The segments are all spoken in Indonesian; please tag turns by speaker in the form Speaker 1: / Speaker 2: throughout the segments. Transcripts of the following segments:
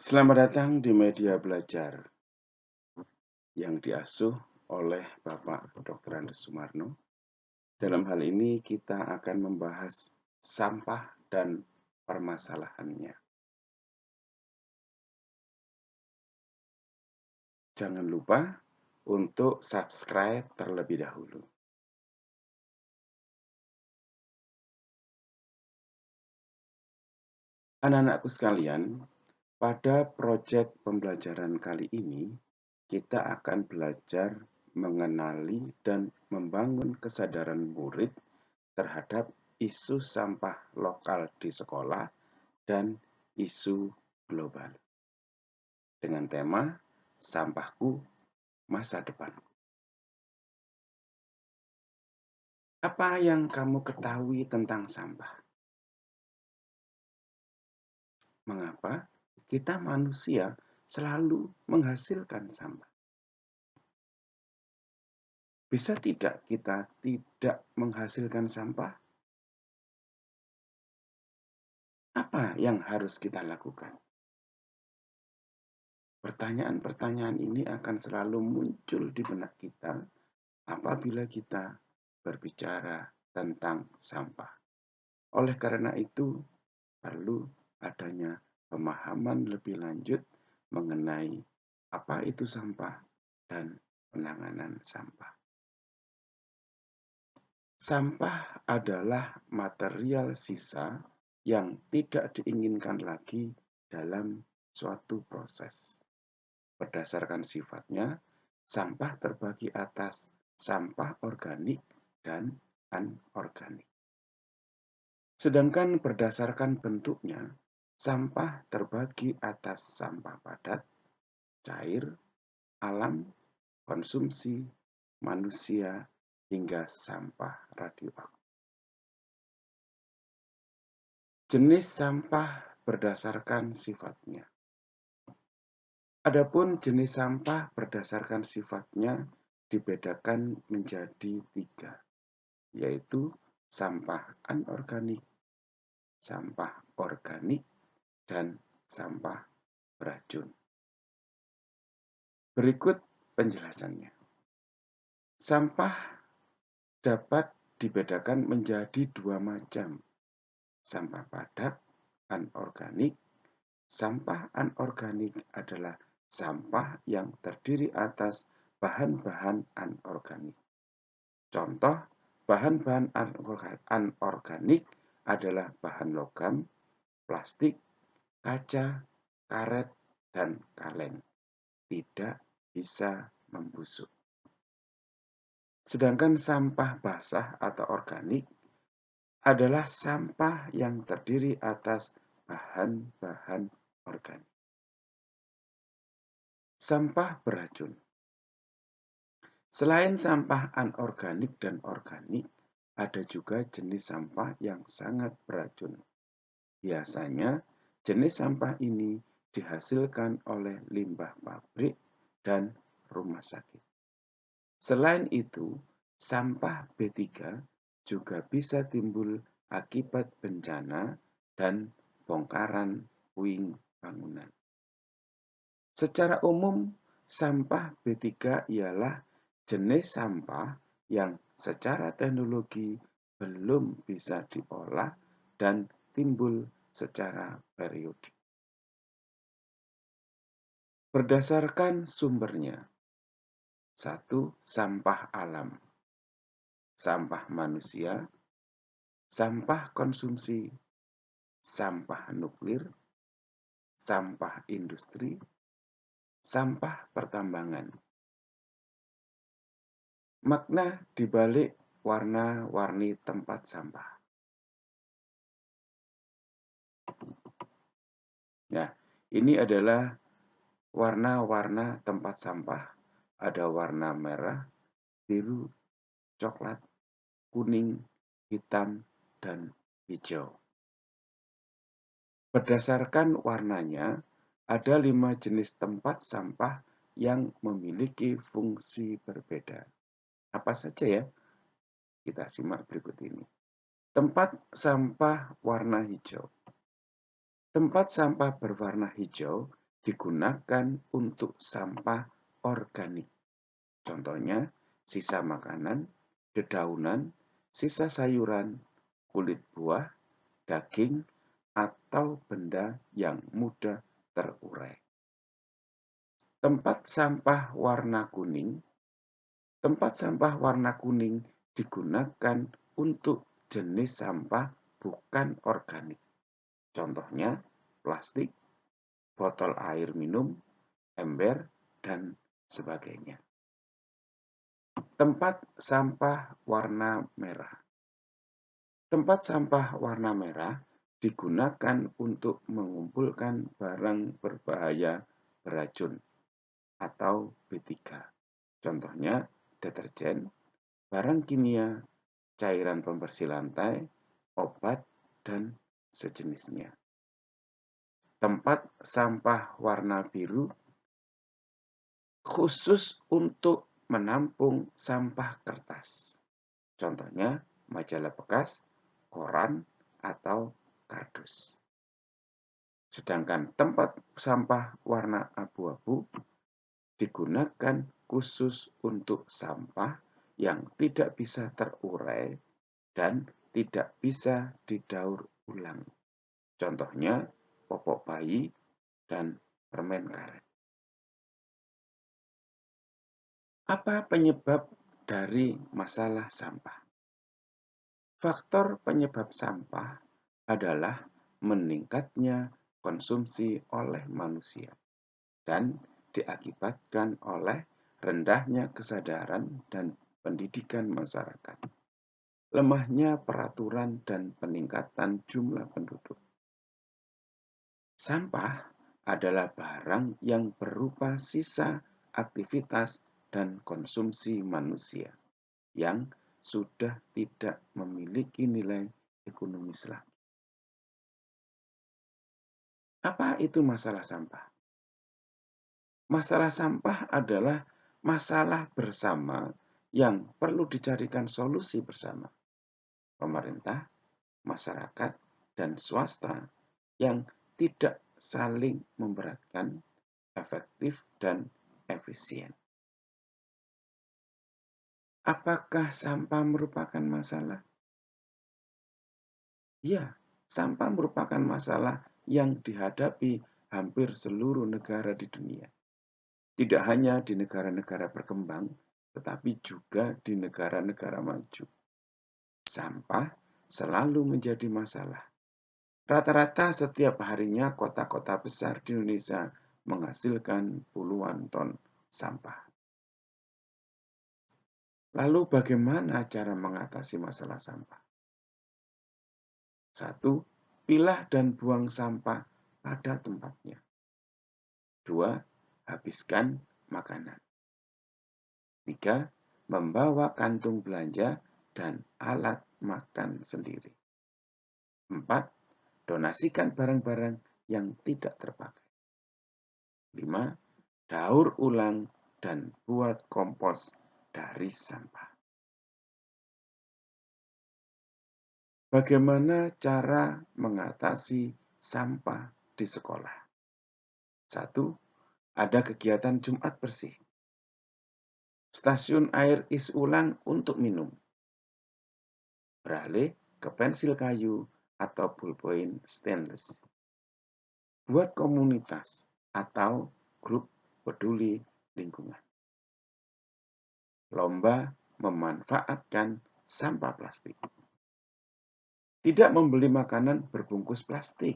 Speaker 1: Selamat datang di media belajar yang diasuh oleh Bapak Dr. Andes Sumarno. Dalam hal ini kita akan membahas sampah dan permasalahannya. Jangan lupa untuk subscribe terlebih dahulu. Anak-anakku sekalian, pada proyek pembelajaran kali ini, kita akan belajar mengenali dan membangun kesadaran murid terhadap isu sampah lokal di sekolah dan isu global. Dengan tema Sampahku Masa Depanku. Apa yang kamu ketahui tentang sampah? Mengapa kita manusia selalu menghasilkan sampah? Bisa tidak kita tidak menghasilkan sampah? Apa yang harus kita lakukan? Pertanyaan-pertanyaan ini akan selalu muncul di benak kita apabila kita berbicara tentang sampah. Oleh karena itu, perlu adanya pemahaman lebih lanjut mengenai apa itu sampah dan penanganan sampah. Sampah adalah material sisa yang tidak diinginkan lagi dalam suatu proses. Berdasarkan sifatnya, sampah terbagi atas sampah organik dan anorganik. Sedangkan berdasarkan bentuknya, sampah terbagi atas sampah padat, cair, alam, konsumsi, manusia, hingga sampah radioaktif. Jenis sampah berdasarkan sifatnya. Adapun jenis sampah berdasarkan sifatnya dibedakan menjadi 3, yaitu sampah anorganik, sampah organik, dan sampah beracun. Berikut penjelasannya. Sampah dapat dibedakan menjadi 2 macam. Sampah padat, anorganik. Sampah anorganik adalah sampah yang terdiri atas bahan-bahan anorganik. Contoh, bahan-bahan anorganik adalah bahan logam, plastik, kaca, karet, dan kaleng. Tidak bisa membusuk. Sedangkan sampah basah atau organik adalah sampah yang terdiri atas bahan-bahan organik. Sampah beracun. Selain sampah anorganik dan organik, ada juga jenis sampah yang sangat beracun. Biasanya, jenis sampah ini dihasilkan oleh limbah pabrik dan rumah sakit. Selain itu, sampah B3 juga bisa timbul akibat bencana dan bongkaran puing bangunan. Secara umum, sampah B3 ialah jenis sampah yang secara teknologi belum bisa diolah dan timbul secara periodik. Berdasarkan sumbernya, 1. Sampah alam, sampah manusia, sampah konsumsi, sampah nuklir, sampah industri, sampah pertambangan. Makna dibalik warna-warni tempat sampah. Nah, ini adalah warna-warna tempat sampah. Ada warna merah, biru, coklat, kuning, hitam, dan hijau. Berdasarkan warnanya, ada 5 jenis tempat sampah yang memiliki fungsi berbeda. Apa saja ya? Kita simak berikut ini. Tempat sampah warna hijau. Tempat sampah berwarna hijau digunakan untuk sampah organik. Contohnya, sisa makanan, dedaunan, sisa sayuran, kulit buah, daging, atau benda yang mudah terurai. Tempat sampah warna kuning. Tempat sampah warna kuning digunakan untuk jenis sampah bukan organik. Contohnya, plastik, botol air minum, ember, dan sebagainya. Tempat sampah warna merah. Tempat sampah warna merah digunakan untuk mengumpulkan barang berbahaya beracun atau B3. Contohnya, deterjen, barang kimia, cairan pembersih lantai, obat, dan sejenisnya. Tempat sampah warna biru khusus untuk menampung sampah kertas. Contohnya, majalah bekas, koran, atau kardus. Sedangkan tempat sampah warna abu-abu digunakan khusus untuk sampah yang tidak bisa terurai dan tidak bisa didaur ulang. Contohnya, popok bayi dan permen karet. Apa penyebab dari masalah sampah? Faktor penyebab sampah adalah meningkatnya konsumsi oleh manusia dan diakibatkan oleh rendahnya kesadaran dan pendidikan masyarakat, lemahnya peraturan dan peningkatan jumlah penduduk. Sampah adalah barang yang berupa sisa aktivitas dan konsumsi manusia yang sudah tidak memiliki nilai ekonomis lagi. Apa itu masalah sampah? Masalah sampah adalah masalah bersama yang perlu dicarikan solusi bersama. Pemerintah, masyarakat, dan swasta yang tidak saling memberatkan, efektif, dan efisien. Apakah sampah merupakan masalah? Ya, sampah merupakan masalah yang dihadapi hampir seluruh negara di dunia. Tidak hanya di negara-negara berkembang, tetapi juga di negara-negara maju. Sampah selalu menjadi masalah. Rata-rata setiap harinya kota-kota besar di Indonesia menghasilkan puluhan ton sampah. Lalu bagaimana cara mengatasi masalah sampah? 1. Pilah dan buang sampah pada tempatnya. 2. Habiskan makanan. 3. Membawa kantung belanja dan alat makan sendiri. 4. Donasikan barang-barang yang tidak terpakai. 5. Daur ulang dan buat kompos dari sampah. Bagaimana cara mengatasi sampah di sekolah? 1. Ada kegiatan Jumat bersih. Stasiun air isi ulang untuk minum. Beralih ke pensil kayu atau ballpoint stainless. Buat komunitas atau grup peduli lingkungan. Lomba memanfaatkan sampah plastik. Tidak membeli makanan berbungkus plastik.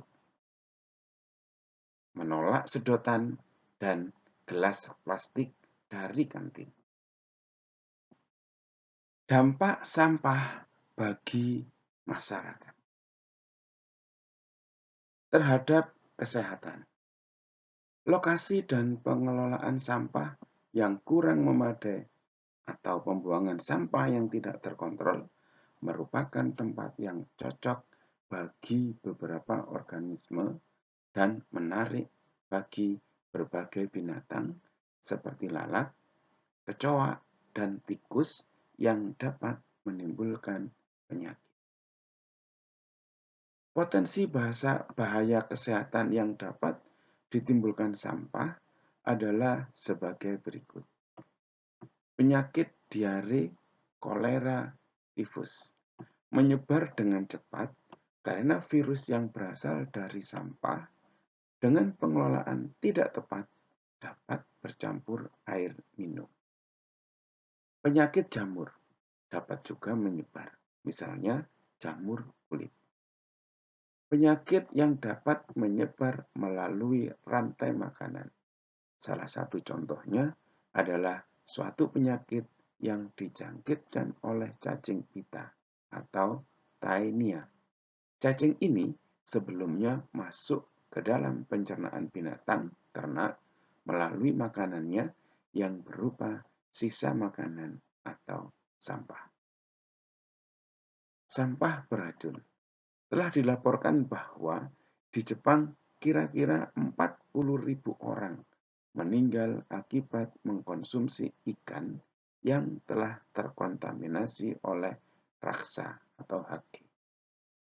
Speaker 1: Menolak sedotan dan gelas plastik dari kantin. Dampak sampah bagi masyarakat terhadap kesehatan. Lokasi dan pengelolaan sampah yang kurang memadai atau pembuangan sampah yang tidak terkontrol merupakan tempat yang cocok bagi beberapa organisme dan menarik bagi berbagai binatang seperti lalat, kecoa, dan tikus yang dapat menimbulkan penyakit. Potensi bahaya kesehatan yang dapat ditimbulkan sampah adalah sebagai berikut. Penyakit diare, kolera, tifus menyebar dengan cepat karena virus yang berasal dari sampah dengan pengelolaan tidak tepat dapat bercampur air minum. Penyakit jamur dapat juga menyebar, misalnya jamur kulit. Penyakit yang dapat menyebar melalui rantai makanan. Salah satu contohnya adalah suatu penyakit yang dijangkitkan oleh cacing pita atau Taenia. Cacing ini sebelumnya masuk ke dalam pencernaan binatang ternak melalui makanannya yang berupa sisa makanan atau sampah. Sampah beracun. Telah dilaporkan bahwa di Jepang kira-kira 40.000 orang meninggal akibat mengkonsumsi ikan yang telah terkontaminasi oleh raksa atau hake.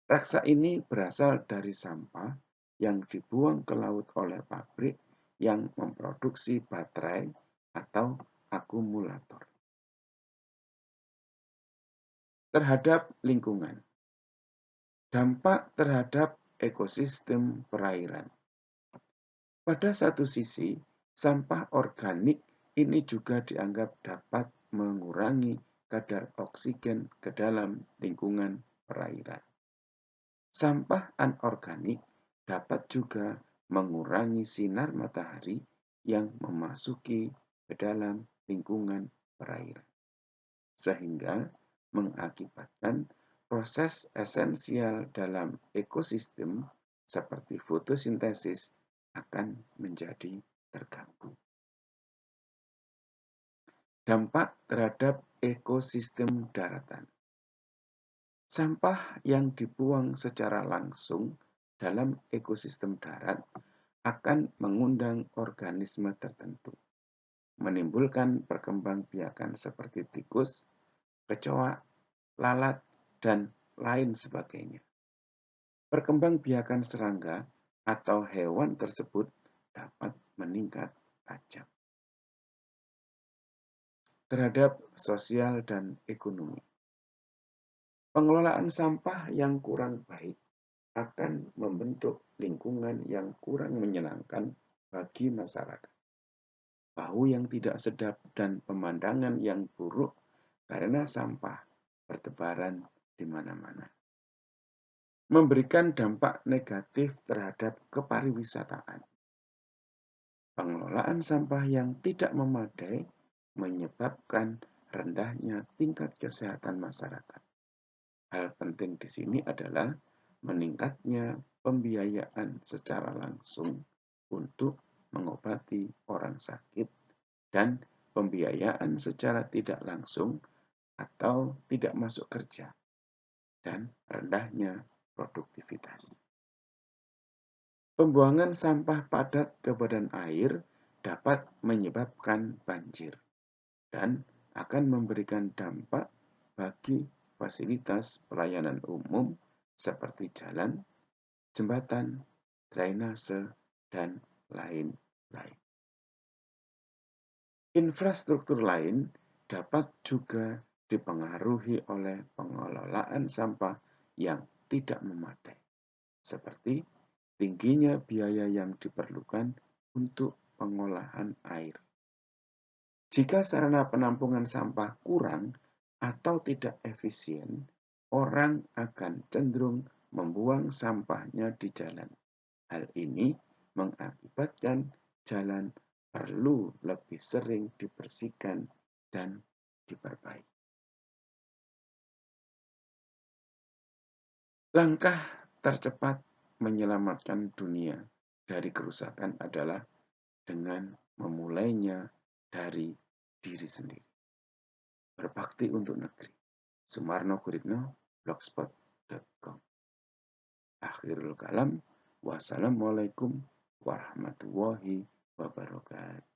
Speaker 1: Raksa ini berasal dari sampah yang dibuang ke laut oleh pabrik yang memproduksi baterai atau akumulator. Terhadap lingkungan. Dampak terhadap ekosistem perairan. Pada satu sisi, sampah organik ini juga dianggap dapat mengurangi kadar oksigen ke dalam lingkungan perairan. Sampah anorganik dapat juga mengurangi sinar matahari yang memasuki ke dalam lingkungan perairan, sehingga mengakibatkan proses esensial dalam ekosistem seperti fotosintesis akan menjadi terganggu. Dampak terhadap ekosistem daratan. Sampah yang dibuang secara langsung dalam ekosistem darat akan mengundang organisme tertentu, menimbulkan perkembangbiakan seperti tikus, kecoa, lalat, dan lain sebagainya. Perkembangbiakan serangga atau hewan tersebut dapat meningkat tajam. Terhadap sosial dan ekonomi. Pengelolaan sampah yang kurang baik akan membentuk lingkungan yang kurang menyenangkan bagi masyarakat. Bau yang tidak sedap dan pemandangan yang buruk karena sampah bertebaran di mana-mana. Memberikan dampak negatif terhadap kepariwisataan. Pengelolaan sampah yang tidak memadai menyebabkan rendahnya tingkat kesehatan masyarakat. Hal penting di sini adalah meningkatnya pembiayaan secara langsung untuk mengobati orang sakit dan pembiayaan secara tidak langsung atau tidak masuk kerja dan rendahnya produktivitas. Pembuangan sampah padat ke badan air dapat menyebabkan banjir dan akan memberikan dampak bagi fasilitas pelayanan umum seperti jalan, jembatan, drainase, dan lain-lain. Infrastruktur lain dapat juga dipengaruhi oleh pengelolaan sampah yang tidak memadai, seperti tingginya biaya yang diperlukan untuk pengolahan air. Jika sarana penampungan sampah kurang atau tidak efisien, orang akan cenderung membuang sampahnya di jalan. Hal ini mengakibatkan jalan perlu lebih sering dibersihkan dan diperbaiki. Langkah tercepat menyelamatkan dunia dari kerusakan adalah dengan memulainya dari diri sendiri. Berbakti untuk negeri. Sumarno Guritno, blogspot.com. Akhirul kalam, wassalamualaikum warahmatullahi wabarakatuh.